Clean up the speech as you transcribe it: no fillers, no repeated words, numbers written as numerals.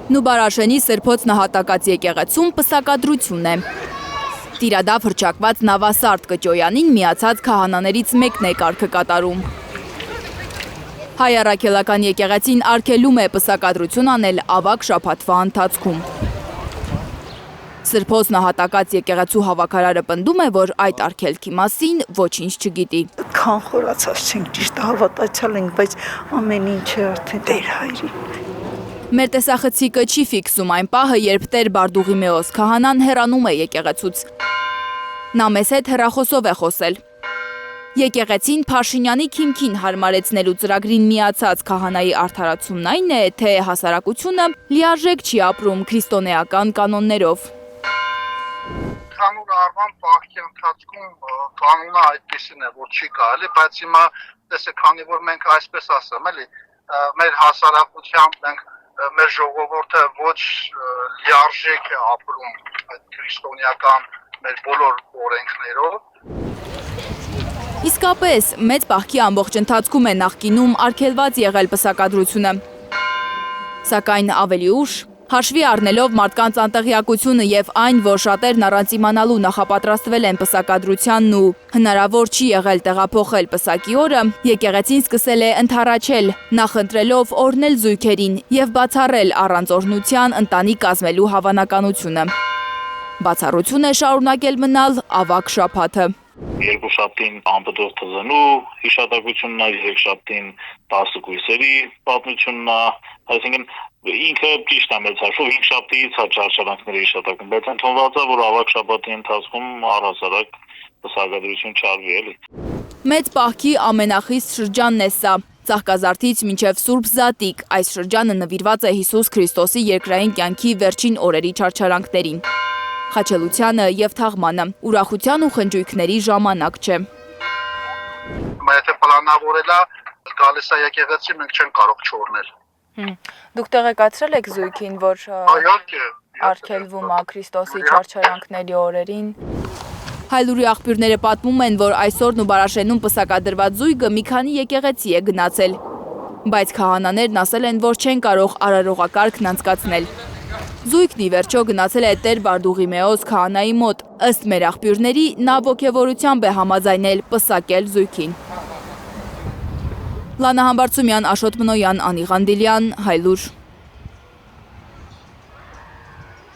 Նուբարաշենի Սրբոց նահատակած եկեղեցում պսակադրություն է։ Տիրադափ հռչակված Նավասարդ Կճոյանին միացած քահանաներից մեկն է կարգը կատարում։ Հայ առաքելական եկեղեցին արգելում է պսակադրություն անել ավագ շաբաթվա ընթացքում։ Սրբոց նահատակած եկեղեցու հավաքարարը պնդում է, որ այդ արգելքի մասին ոչինչ չգիտի։ Քան խորացած չենք, ճիշտ հավատացյալ ենք, բայց ամեն ինչը արդեն Տեր հայրի։ Մեր տեսախցիկը չի ֆիքսում այն պահը, երբ Տեր Բարդուղիմեոս քահանան հեռանում է եկեղեցուց։ Նա մեզ հետ հեռախոսով է խոսել։ Եկեղեցին Փաշինյանի քիմքին հարմարեցնելու ծրագրին միացած քահանայի արդարացումն այն է, թե հասարակությունը լիարժեք չի ապրում քրիստոնեական կանոններով։ Հանուր արման պահքի ընթացքում կանոնը այդպեսին է, որ չի կարելի, բայց հիմա տեսեք, քանի որ մենք այսպես ասեմ, էլի, մեր հասարակությամբ մենք մեր ժողովուրդը ոչ լիարժեք է ապրում այդ քրիստոնեական մեր բոլոր օրենքներով։ Իսկապես, մեծ պահքի ամբողջ ընթացքում է նախկինում արգելված եղել պսակադրությունը։ Սակայն ավելի ուշ, հաշվի առնելով մարդկանց անտեղյակությունը եւ այն, որ շատերն առանց իմանալու նախապատրաստվել են պսակադրությանն ու հնարավոր չի եղել տեղափոխել պսակի օրը, եկեղեցին սկսել է ընդառաջել, նախընտրելով օրհնել զույգերին եւ բացառել առանց օրհնության ընտանիք կազմելու հավանականությունը։ Բացառություն է շարունակել մնալ ավագ շաբաթը։ Երկուշաբթին անպտող թզնու հիշատակությունն է, երեքշաբթին 10 կույսերի պատմությունն է, այսինքն ինքը ճիշտ է մեծ հաշվով 5 շաբթից ճարչարանքների հիշատակում, բայց ընդունված է, որ ավագ շաբաթի ընթացքում առհասարակ պսակադրություն չարվի էլի։ Մեծ պահքի ամենախիստ շրջանն է սա։ Ծաղկազարդից մինչև Սուրբ Զատիկ, այս շրջանը նվիրված է Հիսուս Քրիստոսի երկրային կյանքի վերջին օրերի չարչարանքներին։ Խաչելությանը եւ թաղմանը, ուրախության ու խնջույքների ժամանակ չէ։ Եթե պլանավորել է գալիս է եկեղեցի, մենք չենք կարող չօրհնել։ Դուք տեղեկացրել եք զույգին, որ արգելվում է Քրիստոսի չարչարանքների օրերին։ Հայլուրի աղբյուրները պատմում են, որ այսօր Նուբարաշենում պսակադրված զույգը մի քանի եկեղեցի է գնացել, բայց քահանաներն ասել են, որ չեն կարող արարողակարգն անցկացնել։ Զույգն ի վերջո գնացել է Տեր Բարդուղիմեոս քահանայի մոտ, ըստ մեր աղբյուրների, նա ոգևորությամբ է համաձայնել պսակել զույգին։ Լանա Համբարձումյան, Աշոտ Մնոյան, Անի Ղանդիլյան, Հայլուր։